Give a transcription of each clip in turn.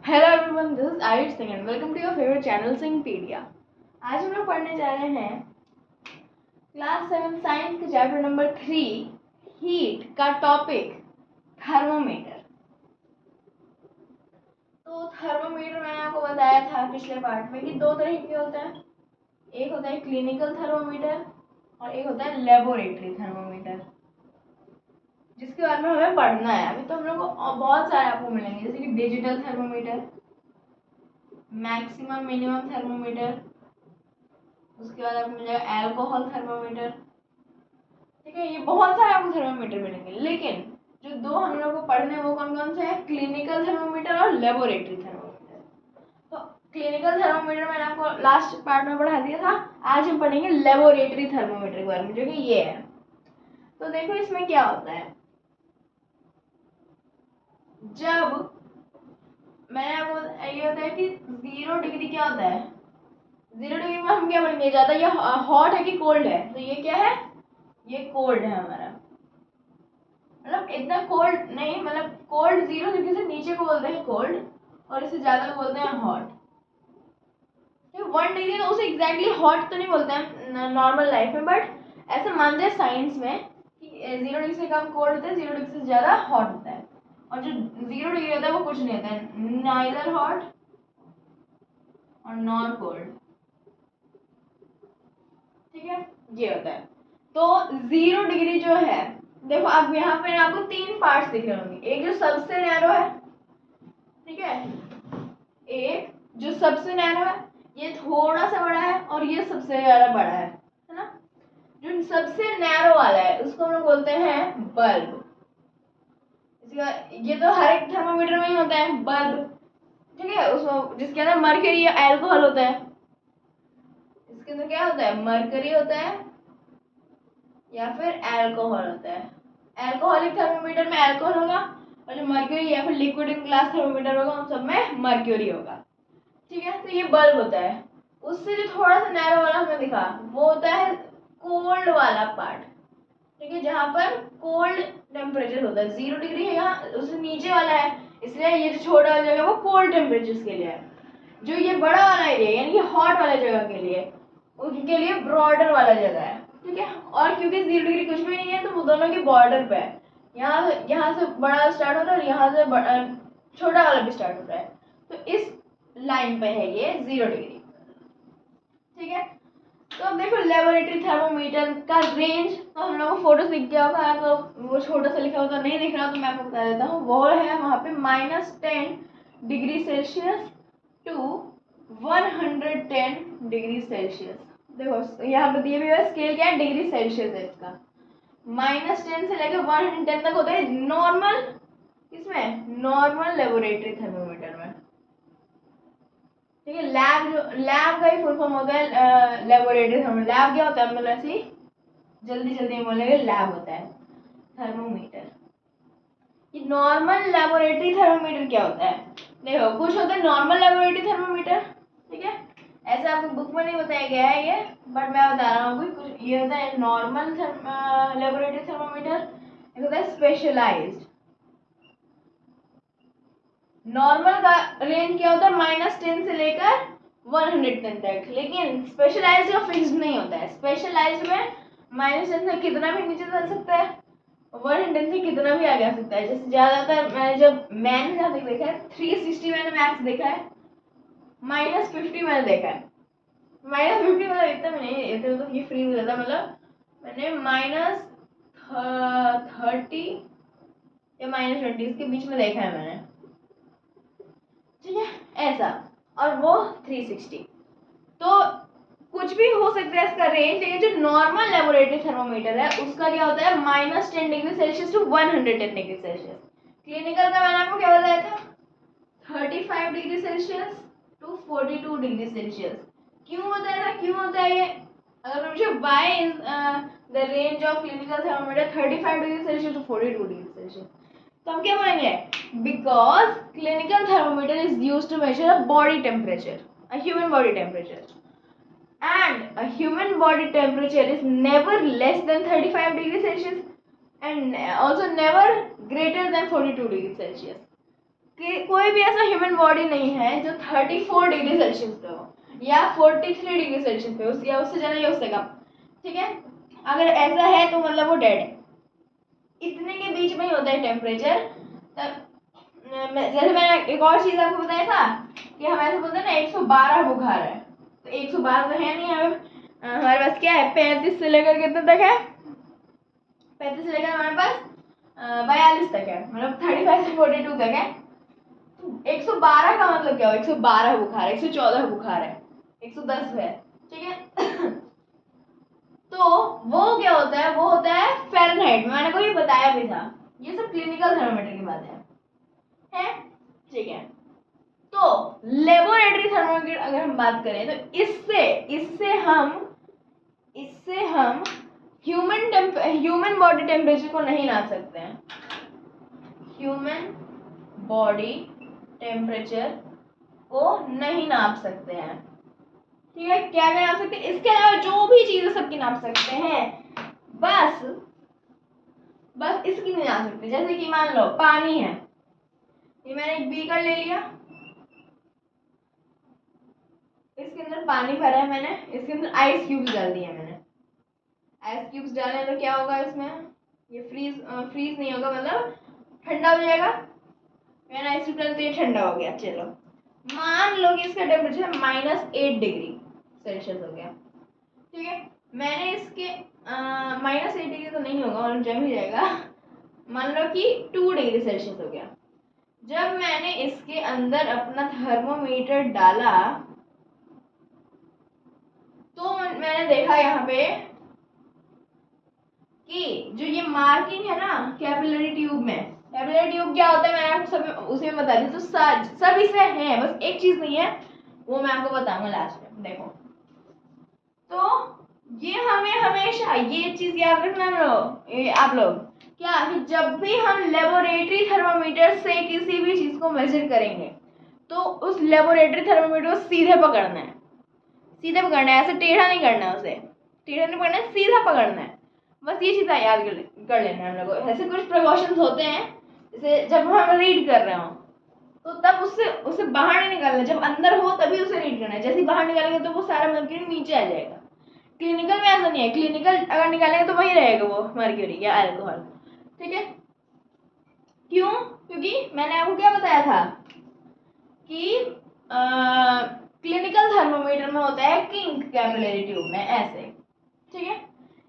Hello everyone, this is Ayush Singh and welcome to your favourite channel Singhpedia. आज हम लोग पढ़ने जा रहे हैं क्लास 7 साइंस के चैप्टर नंबर 3 हीट का टॉपिक थर्मोमीटर। तो थर्मोमीटर मैंने आपको बताया था पिछले पार्ट में कि दो तरह के होते हैं। एक होता है क्लिनिकल थर्मोमीटर और एक होता है लेबोरेटरी थर्मोमीटर, जिसके बारे में हमें पढ़ना है। अभी तो हम लोग को बहुत सारे आपको मिलेंगे, जैसे कि digital thermometer, maximum minimum thermometer, उसके बाद आपको मिल जाएगा एल्कोहल थर्मोमीटर। ठीक है, ये बहुत सारे आपको थर्मोमीटर मिलेंगे, लेकिन जो दो हम लोग को पढ़ने हैं वो कौन कौन से हैं? क्लिनिकल थर्मोमीटर और लेबोरेटरी थर्मोमीटर। तो क्लिनिकल थर्मोमीटर मैंने आपको लास्ट पार्ट में पढ़ा दिया था। आज हम पढ़ेंगे लेबोरेटरी थर्मोमीटर के बारे में, जो कि ये है। तो देखो इसमें क्या होता है। जब मैंने आपको ये होता है कि 0 डिग्री क्या होता है, 0 डिग्री में हम क्या पढ़ेंगे, ज्यादा ये हॉट है कि कोल्ड है? तो ये क्या है, ये कोल्ड है हमारा। मतलब इतना कोल्ड नहीं, मतलब कोल्ड 0 डिग्री से नीचे को बोलते हैं कोल्ड, और इससे ज्यादा को बोलते हैं हॉट। 1 डिग्री तो उसे एग्जैक्टली हॉट तो नहीं बोलते हैं नॉर्मल लाइफ में, बट ऐसा मानते हैं साइंस में कि 0 डिग्री से कम कोल्ड होता है, 0 डिग्री से ज्यादा हॉट होता है। और जो 0 डिग्री होता है वो कुछ नहीं होता है, नाइदर हॉट और नॉन कोल्ड। ठीक है, ये होता है। तो 0 डिग्री जो है, देखो अब यहाँ पे आपको 3 पार्ट्स दिख रहे होंगे। एक जो सबसे नैरो है, ठीक है, एक जो सबसे नैरो है, ये थोड़ा सा बड़ा है, और ये सबसे ज्यादा बड़ा है ना। जो सबसे नैरो वाला है उसको हम लोग बोलते हैं बल्ब। इसका ये तो हर एक थर्मोमीटर में ही होता है बल्ब। ठीक है, उसमें जिसके अंदर मरकरी या एल्कोहल होता है, इसके अंदर क्या होता है, मरकरी होता है या फिर एल्कोहल होता है। एल्कोहलिक थर्मोमीटर में एल्कोहल होगा, और जो मर्क्यूरी या फिर लिक्विड इन ग्लास थर्मोमीटर होगा उन सब में मर्क्यूरी होगा। ठीक है, तो ये बल्ब होता है। उससे जो थोड़ा सा नैरो वाला हमें दिखा वो होता है कोल्ड वाला पार्ट। ठीक है, जहाँ पर कोल्ड टेम्परेचर होता है, 0 डिग्री है यहाँ, उससे नीचे वाला है, इसलिए ये जो छोटा वाला जगह वो कोल्ड टेम्परेचर के लिए है। जो ये बड़ा वाला एरिया यानी कि हॉट वाला जगह के लिए, उनके लिए ब्रॉडर वाला जगह है। ठीक है, और क्योंकि 0 डिग्री कुछ भी नहीं है तो वो दोनों के बॉर्डर पे है। यहाँ से बड़ा स्टार्ट हो रहा है और यहाँ से छोटा वाला भी स्टार्ट हो रहा है, तो इस लाइन पे है ये 0 डिग्री। ठीक है, तो अब देखो लेबोरेटरी थर्मोमीटर का रेंज, तो हम लोग को फोटो दिख गया होगा, तो वो छोटा सा लिखा होता नहीं दिख रहा तो मैं आपको बता देता हूँ। वो है वहाँ पे -10 degree Celsius to 110 degree Celsius. देखो यहाँ पे दिए हुए स्केल क्या है, डिग्री सेल्सियस है इसका। -10 से लेकर 110 तक होता है नॉर्मल, इसमें नॉर्मल लेबोरेटरी थर्मोमीटर में। ठीक है, लैब का ही फुल फॉर्म होता है लेबोरेटरी थर्मोमीटर। लैब क्या होता है, मतलब ऐसे ही जल्दी जल्दी में बोलेंगे, लैब होता है थर्मोमीटर। ये नॉर्मल लेबोरेटरी थर्मोमीटर क्या होता है, देखो कुछ होता है नॉर्मल लेबोरेटरी थर्मोमीटर। ठीक है, ऐसा आपको बुक में नहीं बताया गया है ये, बट मैं बता रहा हूँ कुछ। ये होता है नॉर्मल लेबोरेटरी थर्मोमीटर, एक होता है स्पेशलाइज्ड। नॉर्मल का रेंज क्या होता है, -10 से लेकर 110 तक, लेकिन स्पेशलाइज्ड का फिक्स नहीं होता है। स्पेशलाइज्ड में -10 से कितना भी नीचे चल सकता है, 110 से कितना भी आगे आ सकता है। जैसे ज्यादातर मैंने जहाँ तक देखा है 360 मैंने मैक्स देखा है, -50 मैंने देखा है। -50 मतलब इतना भी नहीं, इतना तो ये फ्री हो जाता, मतलब मैंने -30 या -20 इसके बीच में देखा है मैंने। ठीक है, ऐसा, और वो 360। तो कुछ भी हो सकता है इसका रेंज, लेकिन जो नॉर्मल लेबोरेटरी थर्मोमीटर है उसका क्या होता है, -10 degree Celsius to 110 degree Celsius. Clinical का मैंने आपको क्या बताया था, 35 degree Celsius to 42 degree Celsius. क्यों बताया था, क्यों होता है ये? अगर मुझे why is the range of clinical thermometer 35 degree Celsius to 42 degree Celsius, तो हम क्या बोलेंगे, because clinical thermometer is used to measure a body temperature, a human body temperature, and a human body temperature is never less than 35 degrees Celsius and also never greater than 42 degrees Celsius. कि कोई भी ऐसा human body नहीं है जो 34 degree Celsius पे हो या 43 डिग्री सेल्सियस पे हो, या उससे ज़्यादा या उससे कम, ठीक है। अगर ऐसा है तो मतलब वो डेड है। इतने के बीच में ही होता है टेम्परेचर। तब जैसे मैंने एक और चीज़ आपको बताया था कि हम ऐसे बोलते हैं ना 112 बुखार है, तो 112 तो है नहीं हमारे पास क्या है, 35 से लेकर कितने तक है, 35 से लेकर हमारे पास 42 तक है, मतलब 35 से 42 तक है। 112 का मतलब क्या हो, 112 बुखार, 114 बुखार है, 110 है, ठीक है। तो वो क्या होता है, वो होता है फ़ारेनहाइट में, मैंने को ये बताया भी था। ये सब क्लिनिकल थर्मामीटर की बात है, ठीक है। तो लेबोरेटरी थर्मामीटर अगर हम बात करें तो इससे हम ह्यूमन बॉडी टेम्परेचर को नहीं नाप सकते हैं। ह्यूमन बॉडी टेम्परेचर को नहीं नाप सकते हैं, ठीक है। क्या क्या नाप सकते हैं, इसके अलावा जो भी चीजें सबकी नाप सकते हैं, बस इसकी नहीं नाप सकते। जैसे कि मान लो पानी है, ये मैंने एक बीकर ले लिया, इसके अंदर पानी भरा है मैंने, इसके अंदर आइस क्यूब्स डाल दिए मैंने। आइस क्यूब्स डाले तो क्या होगा इसमें, ये फ्रीज नहीं होगा, मतलब ठंडा हो जाएगा। मैंने आइस क्यूब डाले तो ये ठंडा हो गया। चलो मान लो कि इसका टेम्परेचर -8 डिग्री सेल्सियस हो गया, ठीक है। मैंने इसके -8 डिग्री तो नहीं होगा और जम ही जाएगा, मान लो कि 2 डिग्री सेल्सियस हो गया। जब मैंने इसके अंदर अपना थर्मोमीटर डाला तो मैंने देखा यहाँ पे कि जो ये मार्किंग है ना कैपिलरी ट्यूब में, कैपिलरी ट्यूब क्या होता है मैंने आपको सब उसी में बता दी। तो सब इसमें है, बस एक चीज नहीं है, वो मैं आपको बताऊंगा लास्ट में। देखो तो ये हमें हमेशा ये चीज याद रखना आप लोग, क्या कि जब भी हम लेबोरेटरी थर्मामीटर से किसी भी चीज को मेजर करेंगे तो उस लेबोरेटरी थर्मामीटर को सीधे पकड़ना है, सीधे पकड़ना है, ऐसे टेढ़ा नहीं करना है, उसे टेढ़ा नहीं पकड़ना है, सीधा पकड़ना है। बस ये चीज़ याद कर लेना है हम लोगों को। ऐसे कुछ प्रिकॉशंस होते हैं, जैसे जब हम रीड कर रहे हो तो तब उससे बाहर नहीं निकालना, जब अंदर हो तभी उसे रीड करना है। जैसे ही बाहर निकालेंगे तो वो सारा मर्क्यूरी नीचे आ जाएगा। क्लिनिकल में ऐसा नहीं है, क्लिनिकल अगर निकालेंगे तो वही रहेगा वो मर्क्यूरी या अल्कोहल, ठीक है। क्यों, क्योंकि मैंने आपको क्या बताया था कि क्लिनिकल थर्मोमीटर में होता है किंक कैपिलरी ट्यूब में ऐसे, ठीक है।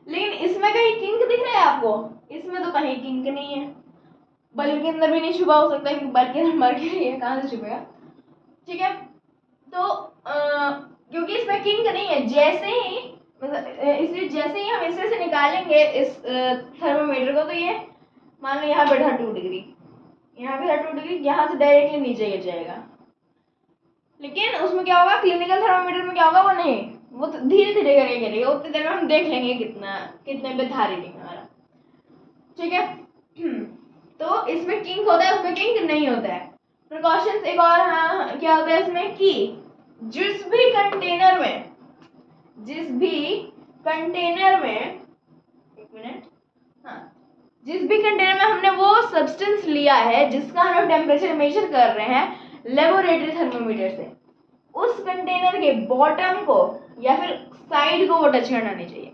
लेकिन इसमें कहीं किंक दिख रहा है आपको, इसमें तो कहीं किंक नहीं है, बल्ब के अंदर भी नहीं छुपा हो सकता है, बल्ब के अंदर मर्क्यूरी है, कहाँ से छुपेगा, ठीक है। तो क्योंकि इसमें किंक नहीं है, जैसे ही इसलिए जैसे ही हम इसमें से निकालेंगे इस थर्मोमीटर को, तो ये मान लो यहाँ बैठा 2 डिग्री, यहाँ पे 2 डिग्री, यहाँ से डायरेक्टली नीचे गिर जाएगा। लेकिन उसमें क्या होगा, क्लिनिकल थर्मामीटर में क्या होगा, वो नहीं, वो तो धीरे धीरे करके गिरेगा, उतनी देर में हम देख लेंगे कितने पे था रीडिंग हमारा, ठीक है। तो इसमें किंक होता है, उसमें किंक नहीं होता है। प्रिकॉशंस एक और क्या होता है इसमें कि जिस भी कंटेनर में एक मिनट, हाँ, जिस भी कंटेनर में हमने वो सब्सटेंस लिया है जिसका हम लोग टेम्परेचर मेजर कर रहे हैं लेबोरेटरी थर्मोमीटर से, उस कंटेनर के बॉटम को या फिर साइड को वो टच करना नहीं चाहिए।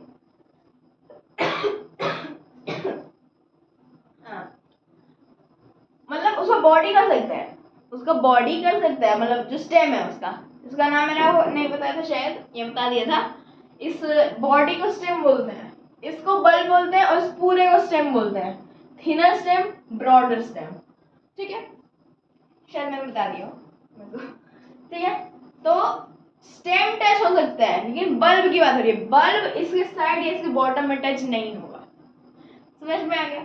हाँ, मतलब उसका बॉडी कर सकता है, मतलब जो स्टेम है उसका नाम मैंने आपको नहीं बताया था, शायद ये बता दिया था। इस बॉडी को स्टेम बोलते हैं, इसको बल्ब बोलते हैं, और इस पूरे को स्टेम बोलते हैं। थिनर स्टेम, ब्रॉडर स्टेम, ठीक है, शायद मैंने बता दिया, ठीक है। तो स्टेम टच हो सकता है, लेकिन बल्ब की बात हो रही है, बल्ब इसके साइड या इसके बॉटम में टच नहीं होगा, समझ में आ गया।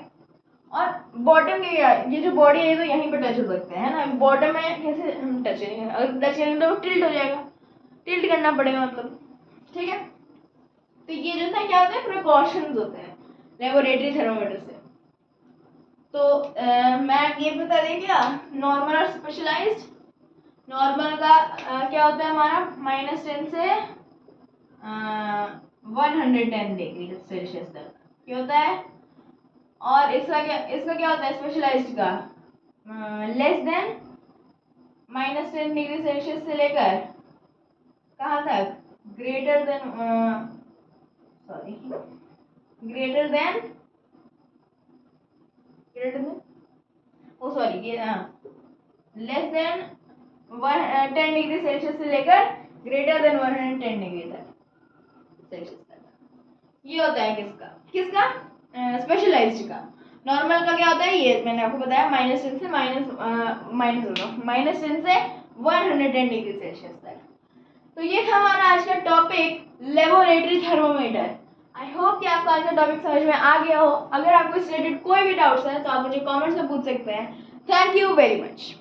और बॉटम के ये जो बॉडी है ये तो यहीं पे टच हो सकते हैं ना, बॉटम में कैसे हम टच करेंगे, अगर टच करेंगे तो टिल्ट हो जाएगा, टिल्ट करना पड़ेगा मतलब, ठीक है। तो ये जो था क्या होता है, प्रिकॉशंस होते हैं लेबोरेटरी थर्मोमीटर से। तो मैं ये बता दें क्या, नॉर्मल और स्पेशलाइज्ड। नॉर्मल का क्या होता है हमारा -10 से 110 डिग्री सेल्सियस तक क्या होता है, और इसका क्या होता है स्पेशलाइज्ड का, लेस देन -10 डिग्री सेल्सियस से लेकर कहाँ तक, greater than greater than less than 10 degree Celsius से लेकर ग्रेटर देन 110 डिग्री तक सेल्सियस तक। ये होता है किसका किसका स्पेशलाइज्ड का। नॉर्मल का क्या होता है, ये मैंने आपको बताया -10 से -10 से 110 डिग्री सेल्सियस तक। तो ये था हमारा आज का topic laboratory thermometer. I hope कि आपको आज का टॉपिक समझ में आ गया हो। अगर आपको इस रिलेटेड कोई भी डाउट्स है तो आप मुझे कमेंट्स में पूछ सकते हैं। Thank you very much.